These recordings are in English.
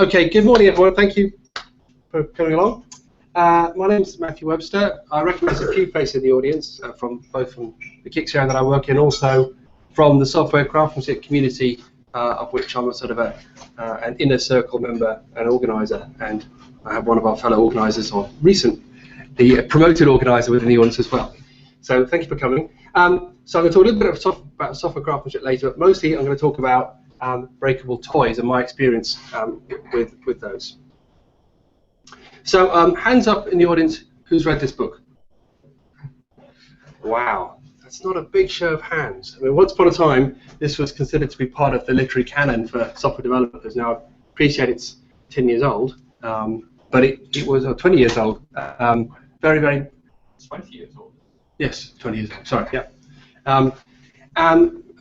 Okay, good morning everyone, thank you for coming along. My name's Matthew Webster. I recognise a few faces in the audience, both from the Kickstarter that I work in, also from the Software Craftsmanship community, of which I'm a sort of an inner circle member and organiser, and I have one of our fellow organisers, or the promoted organiser within the audience as well. So thank you for coming. So I'm going to talk a little bit about software craftsmanship later, but mostly I'm going to talk about Breakable Toys and my experience with those. So hands up in the audience, who's read this book? Wow, that's not a big show of hands. I mean, once upon a time, this was considered to be part of the literary canon for software developers. Now, I appreciate it's 10 years old, but it was 20 years old. Very, very... 20 years old? Yes, 20 years old, sorry, yeah.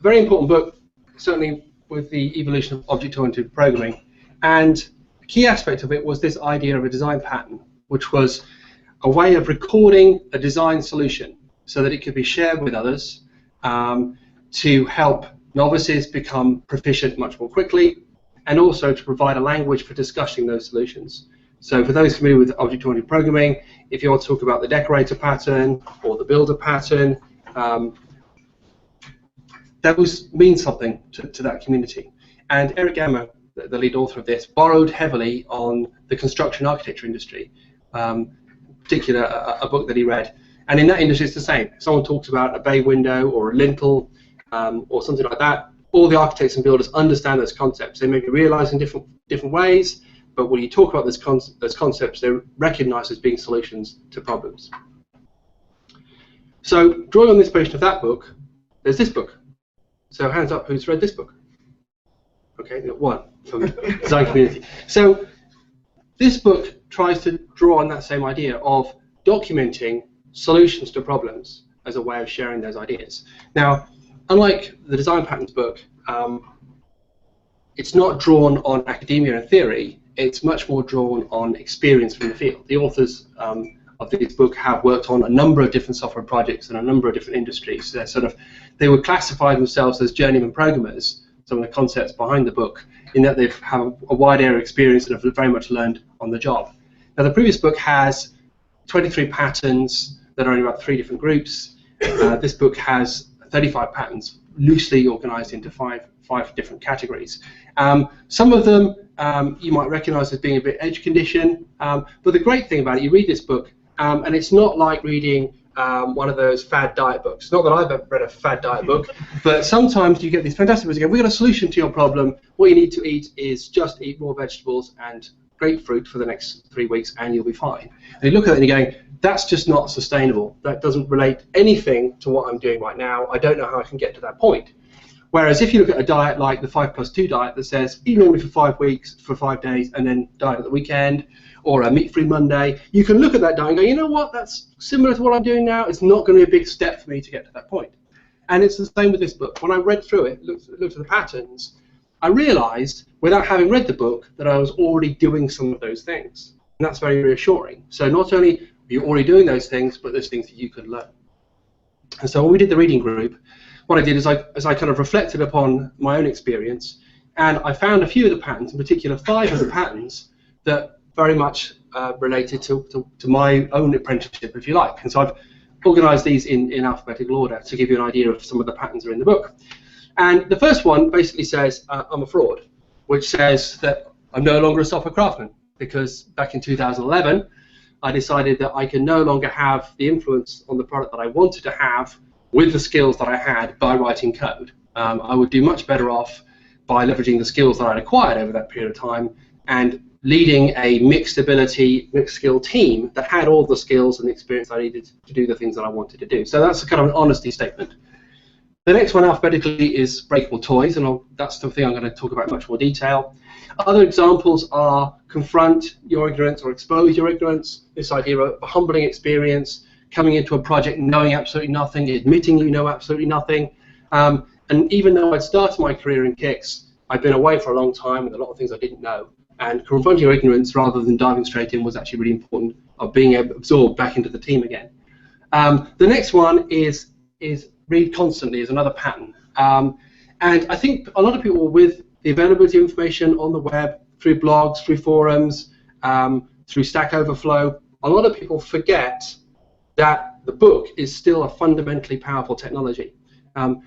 Very important book, certainly with the evolution of object-oriented programming. And the key aspect of it was this idea of a design pattern, which was a way of recording a design solution so that it could be shared with others to help novices become proficient much more quickly, and also to provide a language for discussing those solutions. So for those familiar with object-oriented programming, if you want to talk about the decorator pattern or the builder pattern, those mean something to that community. And Eric Gamma, the lead author of this, borrowed heavily on the construction architecture industry, in particular a book that he read. And in that industry it's the same. If someone talks about a bay window or a lintel or something like that, all the architects and builders understand those concepts. They may be realized in different ways, but when you talk about those concepts, they're recognized as being solutions to problems. So drawing on the inspiration of that book, there's this book. So hands up who's read this book. Okay, one from the design community. So this book tries to draw on that same idea of documenting solutions to problems as a way of sharing those ideas. Now, unlike the design patterns book, it's not drawn on academia and theory. It's much more drawn on experience from the field. The authors of this book have worked on a number of different software projects in a number of different industries. So they would classify themselves as journeyman programmers, some of the concepts behind the book, in that they've have a wide area of experience and have very much learned on the job. Now, the previous book has 23 patterns that are in about 3 different groups. This book has 35 patterns, loosely organized into five different categories. Some of them you might recognize as being a bit edge condition, but the great thing about it, you read this book, and it's not like reading one of those fad diet books. Not that I've ever read a fad diet book, but sometimes you get these fantastic books again. We've got a solution to your problem. What you need to eat is just eat raw vegetables and grapefruit for the next 3 weeks, and you'll be fine. And you look at it and you're going, that's just not sustainable. That doesn't relate anything to what I'm doing right now. I don't know how I can get to that point. Whereas if you look at a diet like the 5+2 diet that says eat normally for 5 weeks, for 5 days, and then diet at the weekend, or a meat-free Monday, you can look at that diet and go, you know what, that's similar to what I'm doing now. It's not going to be a big step for me to get to that point. And it's the same with this book. When I read through it, looked at the patterns, I realized, without having read the book, that I was already doing some of those things. And that's very reassuring. So not only are you already doing those things, but there's things that you could learn. And so when we did the reading group, what I did is I kind of reflected upon my own experience, and I found a few of the patterns, in particular 5 of the patterns, that very much related to my own apprenticeship, if you like. And so I've organized these in alphabetical order to give you an idea of some of the patterns that are in the book. And the first one basically says, I'm a fraud, which says that I'm no longer a software craftsman, because back in 2011, I decided that I can no longer have the influence on the product that I wanted to have with the skills that I had by writing code. I would do much better off by leveraging the skills that I'd acquired over that period of time and leading a mixed ability, mixed skill team that had all the skills and the experience I needed to do the things that I wanted to do. So that's a kind of an honesty statement. The next one alphabetically is Breakable Toys, and that's the thing I'm going to talk about in much more detail. Other examples are confront your ignorance or expose your ignorance, this idea of a humbling experience, coming into a project knowing absolutely nothing, admitting you know absolutely nothing. And even though I'd started my career in Kix, I'd been away for a long time with a lot of things I didn't know. And confronting your ignorance rather than diving straight in was actually really important, of being able to absorb back into the team again. The next one is read constantly is another pattern. And I think a lot of people, with the availability of information on the web, through blogs, through forums, through Stack Overflow, a lot of people forget that the book is still a fundamentally powerful technology.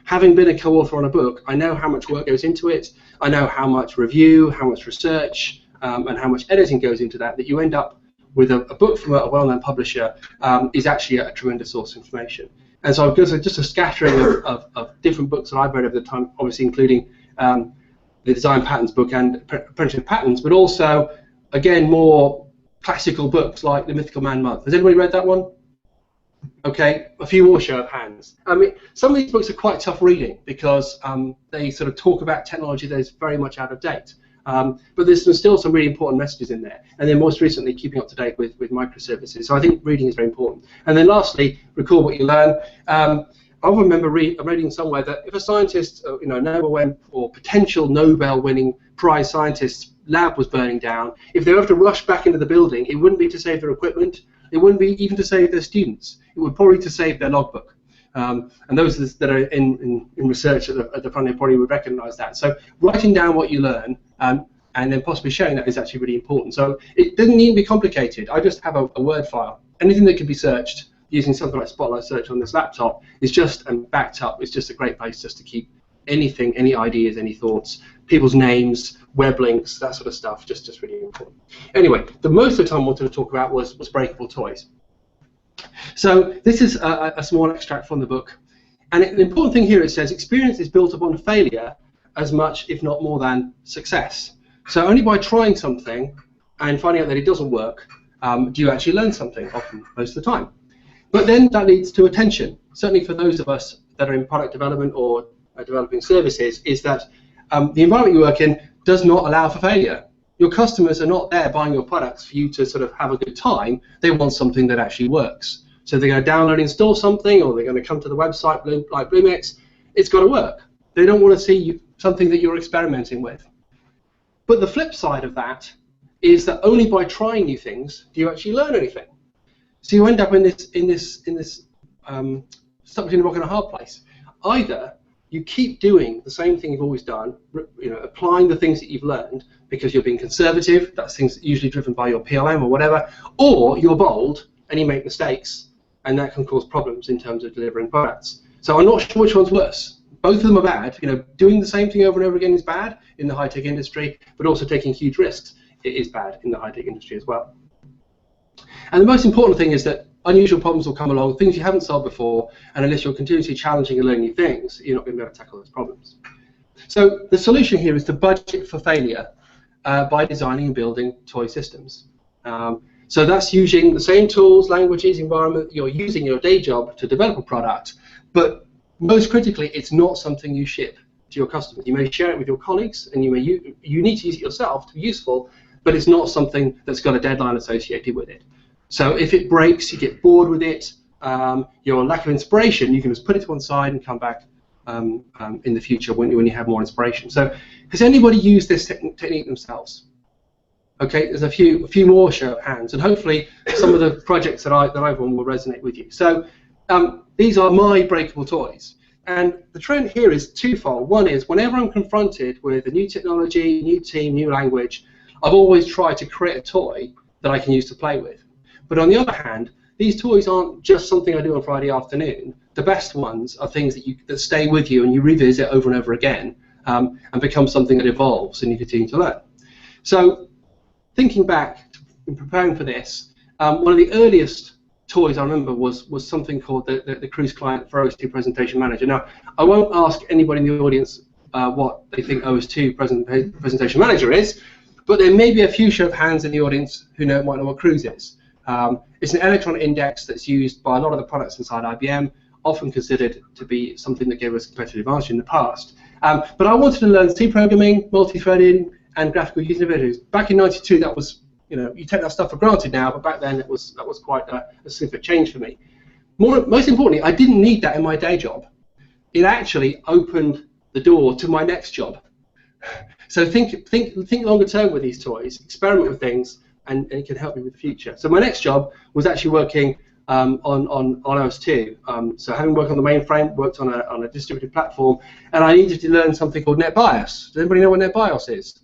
Having been a co-author on a book, I know how much work goes into it. I know how much review, how much research, and how much editing goes into that you end up with a book from a well-known publisher is actually a tremendous source of information. And so just a scattering of different books that I've read over the time, obviously including the Design Patterns book and Apprenticeship Patterns, but also, again, more classical books like The Mythical Man Month. Has anybody read that one? Okay, a few more show of hands. I mean, some of these books are quite tough reading because they sort of talk about technology that is very much out of date. But there's still some really important messages in there. And then most recently, keeping up to date with microservices. So I think reading is very important. And then lastly, record what you learn. I remember reading somewhere that if a scientist, Nobel or potential Nobel-winning prize scientist's lab was burning down, if they were to rush back into the building, it wouldn't be to save their equipment. It wouldn't be even to save their students. It would probably to save their logbook. And those that are in research at the front end probably would recognize that. So writing down what you learn and then possibly sharing that is actually really important. So it doesn't need to be complicated. I just have a Word file. Anything that can be searched using something like Spotlight Search on this laptop is just backed up. It's just a great place just to keep anything, any ideas, any thoughts, people's names, web links, that sort of stuff, just really important. Anyway, the most of the time I wanted to talk about was Breakable Toys. So this is a small extract from the book. And the important thing here, it says, experience is built upon failure as much, if not more than, success. So only by trying something and finding out that it doesn't work do you actually learn something, often, most of the time. But then that leads to attention. Certainly for those of us that are in product development or developing services, is that the environment you work in does not allow for failure. Your customers are not there buying your products for you to sort of have a good time. They want something that actually works. So they're going to download and install something, or they're going to come to the website like Bluemix. It's got to work. They don't want to see something that you're experimenting with. But the flip side of that is that only by trying new things do you actually learn anything. So you end up in this stuck between a rock and a hard place. Either you keep doing the same thing you've always done, applying the things that you've learned because you're being conservative, that's things usually driven by your PLM or whatever, or you're bold and you make mistakes, and that can cause problems in terms of delivering products. So I'm not sure which one's worse. Both of them are bad. Doing the same thing over and over again is bad in the high-tech industry, but also taking huge risks is bad in the high-tech industry as well. And the most important thing is that unusual problems will come along, things you haven't solved before, and unless you're continuously challenging and learning new things, you're not going to be able to tackle those problems. So the solution here is to budget for failure by designing and building toy systems. So that's using the same tools, languages, environment you're using in your day job to develop a product, but most critically, it's not something you ship to your customers. You may share it with your colleagues, and you need to use it yourself to be useful, but it's not something that's got a deadline associated with it. So if it breaks, you get bored with it, your lack of inspiration, you can just put it to one side and come back in the future when you have more inspiration. So has anybody used this technique themselves? Okay, there's a few more show of hands, and hopefully some of the projects that I've run will resonate with you. So these are my breakable toys. And the trend here is twofold. One is whenever I'm confronted with a new technology, new team, new language, I've always tried to create a toy that I can use to play with. But on the other hand, these toys aren't just something I do on Friday afternoon. The best ones are things that stay with you and you revisit over and over again and become something that evolves and you continue to learn. So thinking back in preparing for this, one of the earliest toys I remember was something called the Cruise Client for OS2 Presentation Manager. Now, I won't ask anybody in the audience what they think OS2 Presentation Manager is, but there may be a few show of hands in the audience who might know what Cruise is. It's an electronic index that's used by a lot of the products inside IBM, often considered to be something that gave us competitive advantage in the past. But I wanted to learn C programming, multi-threading, and graphical user interfaces. Back in '92, that was, you take that stuff for granted now, but back then that was quite a significant change for me. Most importantly, I didn't need that in my day job. It actually opened the door to my next job. So think longer term with these toys, experiment with things, and it can help me with the future. So my next job was actually working on OS2. So having worked on the mainframe, worked on a distributed platform, and I needed to learn something called NetBIOS. Does anybody know what NetBIOS is?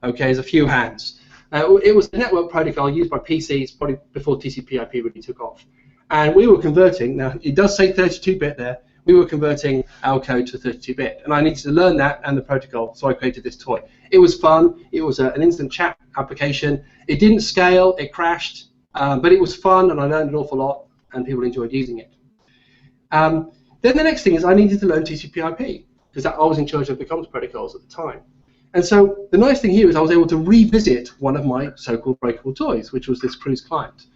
Okay, there's a few hands. It was a network protocol used by PCs probably before TCP/IP really took off. And we were converting, now it does say 32-bit there, we were converting our code to 32-bit. And I needed to learn that and the protocol, so I created this toy. It was fun, it was an instant chat application. It didn't scale, it crashed, but it was fun and I learned an awful lot and people enjoyed using it. Then the next thing is I needed to learn TCP/IP because I was in charge of the comms protocols at the time. And so the nice thing here is I was able to revisit one of my so-called breakable toys, which was this cruise client,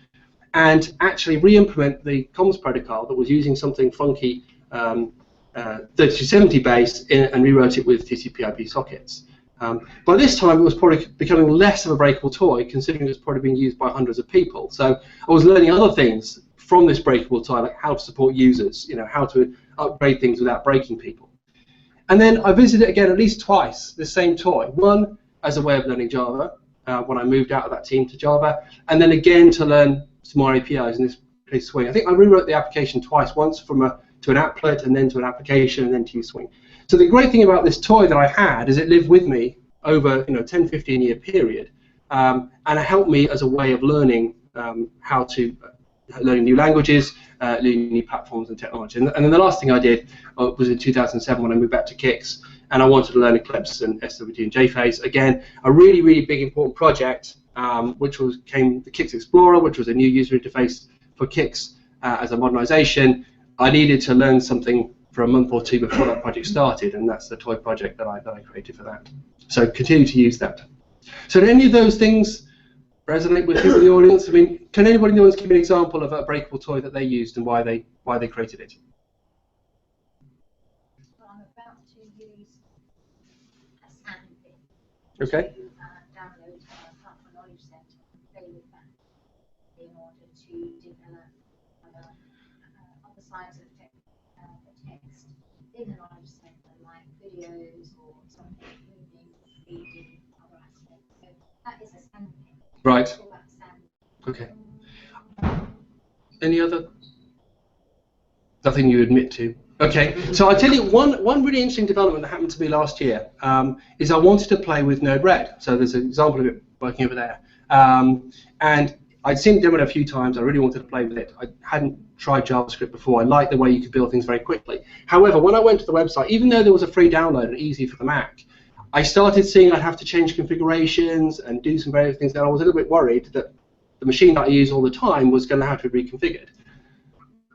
and actually re-implement the comms protocol that was using something funky 3270 based and rewrote it with TCP/IP sockets. By this time, it was probably becoming less of a breakable toy, considering it was probably being used by hundreds of people. So I was learning other things from this breakable toy, like how to support users, how to upgrade things without breaking people. And then I visited it again at least twice, the same toy. One as a way of learning Java, when I moved out of that team to Java, and then again to learn some more APIs in this Swing. I think I rewrote the application twice, once to an applet, and then to an application, and then to use Swing. So the great thing about this toy that I had is it lived with me over 10, 15 year period, and it helped me as a way of learning learning new languages, learning new platforms and technology. And then the last thing I did was in 2007 when I moved back to Kix, and I wanted to learn Eclipse and SWT and JPhase. Again, a really, really big, important project, which came the Kix Explorer, which was a new user interface for Kix as a modernization. I needed to learn something for a month or two before that project started, and that's the toy project that I created for that. So continue to use that. So do any of those things resonate with people in the audience? I mean, can anybody in the audience give me an example of a breakable toy that they used and why they created it? Well, I'm about to use a sandpit Okay. to download a Platform Knowledge Center and play with that in order to develop other sides of the text in the knowledge center, like videos or something moving, reading, other aspects. So that is a sandpit. Right. Okay. Any other? Nothing you admit to. Okay. So I'll tell you one really interesting development that happened to me last year is I wanted to play with Node-RED. So there's an example of it working over there. And I'd seen it demoed a few times. I really wanted to play with it. I hadn't tried JavaScript before. I liked the way you could build things very quickly. However, when I went to the website, even though there was a free download and easy for the Mac, I started seeing I'd have to change configurations and do some various things, and I was a little bit worried that the machine that I use all the time was going to have to be reconfigured.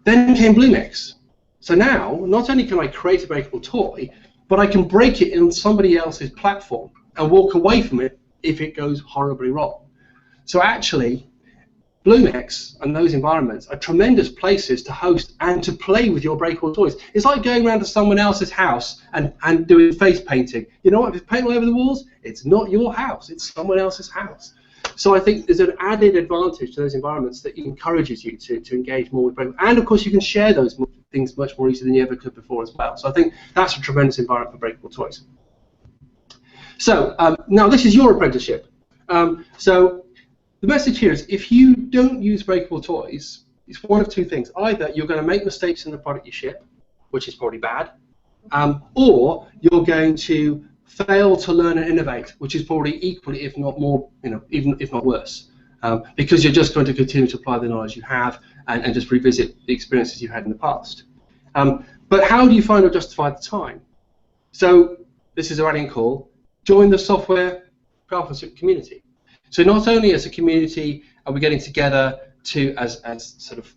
Then came Bluemix. So now, not only can I create a breakable toy, but I can break it in somebody else's platform and walk away from it if it goes horribly wrong. So actually, Bluemix and those environments are tremendous places to host and to play with your breakable toys. It's like going around to someone else's house and doing face painting. You know what? If it's paint all over the walls, it's not your house. It's someone else's house. So I think there's an added advantage to those environments that encourages you to engage more with breakable. And of course, you can share those things much more easily than you ever could before as well. So I think that's a tremendous environment for breakable toys. So now this is your apprenticeship. So the message here is if you don't use breakable toys, it's one of two things. Either you're going to make mistakes in the product you ship, which is probably bad, or you're going to fail to learn and innovate, which is probably equally, if not more, even if not worse, because you're just going to continue to apply the knowledge you have and just revisit the experiences you've had in the past. But how do you find or justify the time? So this is a rallying call. Join the Software Craftsmanship community. So not only as a community are we getting together as sort of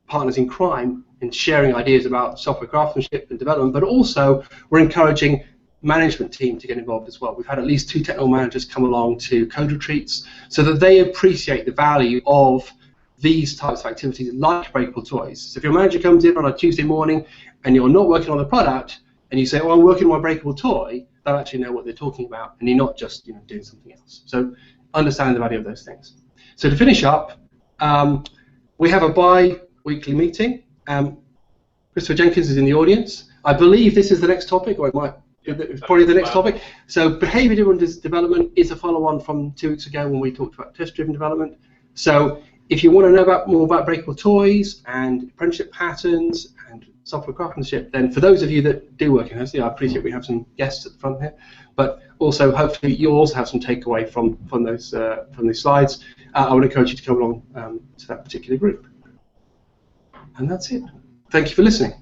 partners in crime and sharing ideas about software craftsmanship and development, but also we're encouraging management team to get involved as well. We've had at least 2 technical managers come along to code retreats so that they appreciate the value of these types of activities like breakable toys. So if your manager comes in on a Tuesday morning and you're not working on the product and you say, oh, I'm working on my breakable toy, they'll actually know what they're talking about and you're not just doing something else. So understanding the value of those things. So to finish up, we have a bi-weekly meeting. Christopher Jenkins is in the audience. I believe this is the next topic, or it's probably the next topic. So behavior-driven development is a follow-on from 2 weeks ago when we talked about test-driven development. So if you want to know more about breakable toys and apprenticeship patterns and software craftsmanship, then for those of you that do work in hosting, I appreciate we have some guests at the front here, but also hopefully you'll also have some takeaway from these slides. I would encourage you to come along to that particular group. And that's it. Thank you for listening.